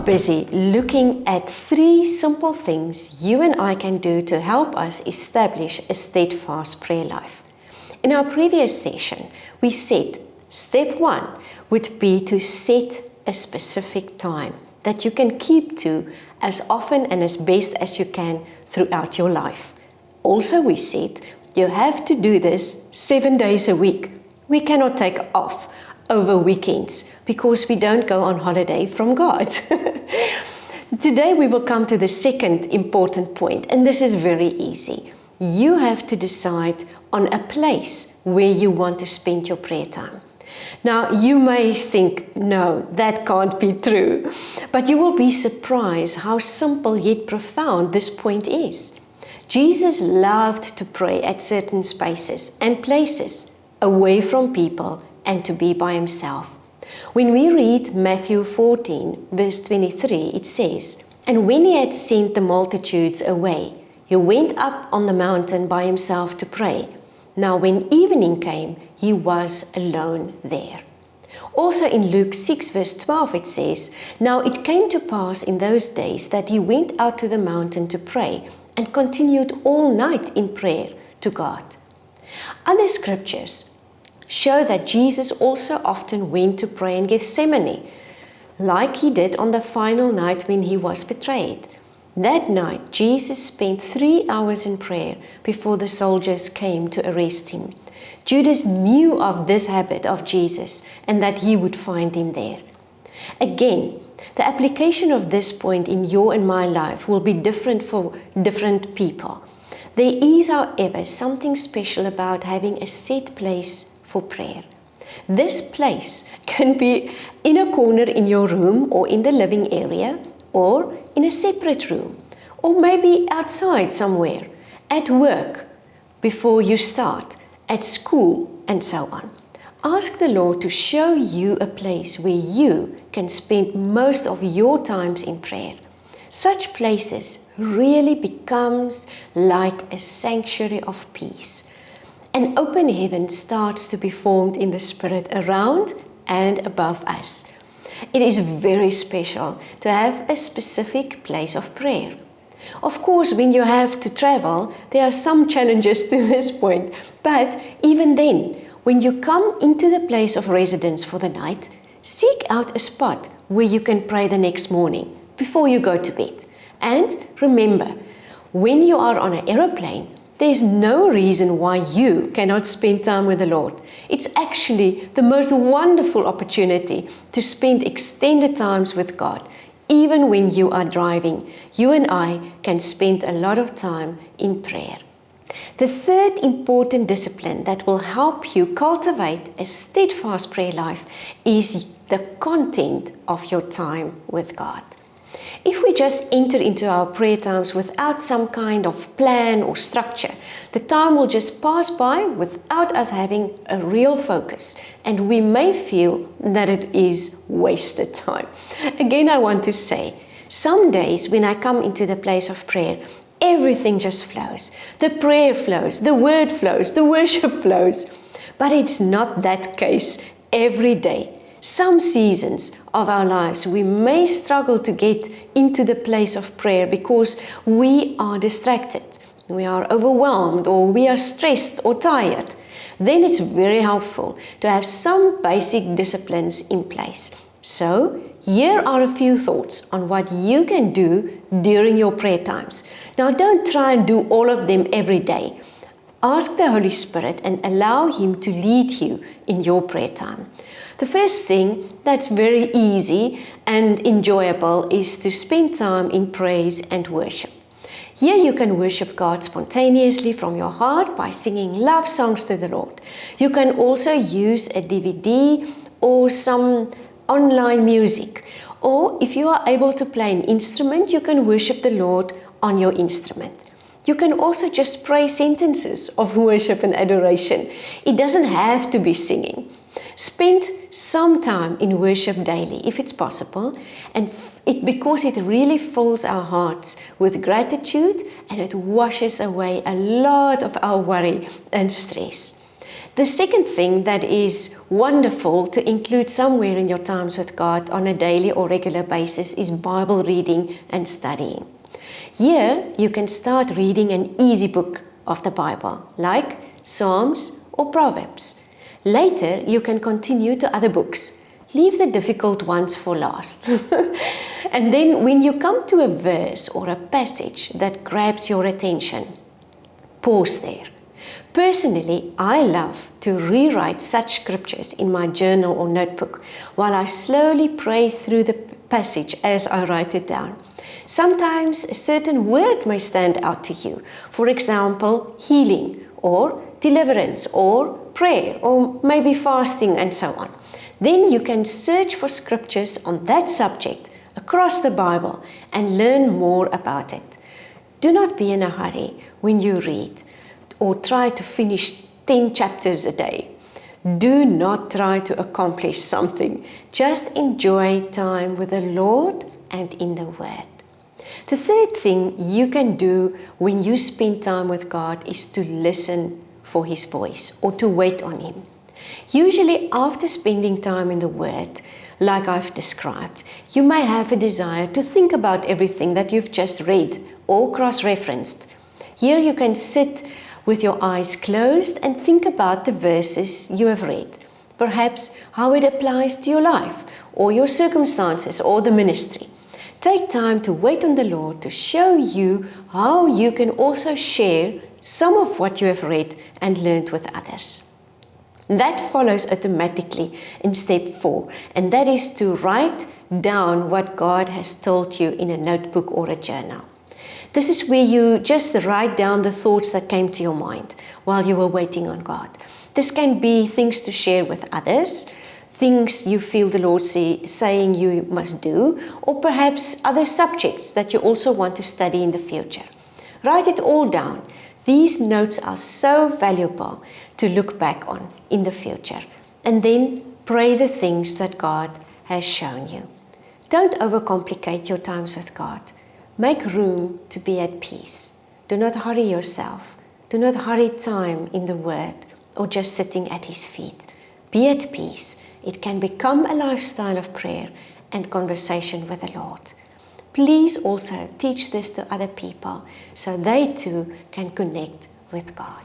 busy looking at 3 simple things you and I can do to help us establish a steadfast prayer life. In our previous session, we said step 1 would be to set a specific time that you can keep to as often and as best as you can throughout your life. Also, we said you have to do this 7 days a week. We cannot take off over weekends because we don't go on holiday from God. Today we will come to the second important point, and this is very easy. You have to decide on a place where you want to spend your prayer time. Now, you may think, no, that can't be true, but you will be surprised how simple yet profound this point is. Jesus loved to pray at certain spaces and places, away from people and to be by himself. When we read Matthew 14, verse 23, it says, "And when he had sent the multitudes away, he went up on the mountain by himself to pray. Now when evening came, he was alone there." Also in Luke 6, verse 12, it says, "Now it came to pass in those days that he went out to the mountain to pray and continued all night in prayer to God." Other scriptures show that Jesus also often went to pray in Gethsemane, like he did on the final night when he was betrayed. That night, Jesus spent 3 hours in prayer before the soldiers came to arrest him. Judas knew of this habit of Jesus and that he would find him there. Again, the application of this point in your and my life will be different for different people. There is, however, something special about having a set place for prayer. This place can be in a corner in your room or in the living area or in a separate room or maybe outside somewhere, at work, before you start, at school and so on. Ask the Lord to show you a place where you can spend most of your times in prayer. Such places really becomes like a sanctuary of peace. An open heaven starts to be formed in the spirit around and above us. It is very special to have a specific place of prayer. Of course, when you have to travel, there are some challenges to this point, but even then, when you come into the place of residence for the night, seek out a spot where you can pray the next morning before you go to bed. And remember, when you are on an aeroplane, there's no reason why you cannot spend time with the Lord. It's actually the most wonderful opportunity to spend extended times with God. Even when you are driving, you and I can spend a lot of time in prayer. The third important discipline that will help you cultivate a steadfast prayer life is the content of your time with God. If we just enter into our prayer times without some kind of plan or structure, the time will just pass by without us having a real focus, and we may feel that it is wasted time. Again, I want to say, some days when I come into the place of prayer, everything just flows. The prayer flows, the word flows, the worship flows. But it's not that case every day. Some seasons of our lives, we may struggle to get into the place of prayer because we are distracted, we are overwhelmed, or we are stressed or tired. Then it's very helpful to have some basic disciplines in place. So, here are a few thoughts on what you can do during your prayer times. Now, don't try and do all of them every day. Ask the Holy Spirit and allow Him to lead you in your prayer time. The first thing that's very easy and enjoyable is to spend time in praise and worship. Here you can worship God spontaneously from your heart by singing love songs to the Lord. You can also use a DVD or some online music. Or if you are able to play an instrument, you can worship the Lord on your instrument. You can also just pray sentences of worship and adoration. It doesn't have to be singing. Spend some time in worship daily, if it's possible, and because it really fills our hearts with gratitude and it washes away a lot of our worry and stress. The second thing that is wonderful to include somewhere in your times with God on a daily or regular basis is Bible reading and studying. Here you can start reading an easy book of the Bible, like Psalms or Proverbs. Later you can continue to other books. Leave the difficult ones for last. And then when you come to a verse or a passage that grabs your attention, pause there. Personally, I love to rewrite such scriptures in my journal or notebook while I slowly pray through the passage as I write it down. Sometimes a certain word may stand out to you. For example, healing or deliverance or prayer or maybe fasting and so on. Then you can search for scriptures on that subject across the Bible and learn more about it. Do not be in a hurry when you read or try to finish 10 chapters a day. Do not try to accomplish something. Just enjoy time with the Lord and in the Word. The third thing you can do when you spend time with God is to listen for His voice or to wait on Him. Usually after spending time in the Word, like I've described, you may have a desire to think about everything that you've just read or cross-referenced. Here you can sit with your eyes closed and think about the verses you have read, perhaps how it applies to your life or your circumstances or the ministry. Take time to wait on the Lord to show you how you can also share some of what you have read and learned with others. That follows automatically in step 4, and that is to write down what God has told you in a notebook or a journal. This is where you just write down the thoughts that came to your mind while you were waiting on God. This can be things to share with others, things you feel the Lord saying you must do, or perhaps other subjects that you also want to study in the future. Write it all down. These notes are so valuable to look back on in the future. And then pray the things that God has shown you. Don't overcomplicate your times with God. Make room to be at peace. Do not hurry yourself. Do not hurry time in the Word or just sitting at His feet. Be at peace. It can become a lifestyle of prayer and conversation with the Lord. Please also teach this to other people so they too can connect with God.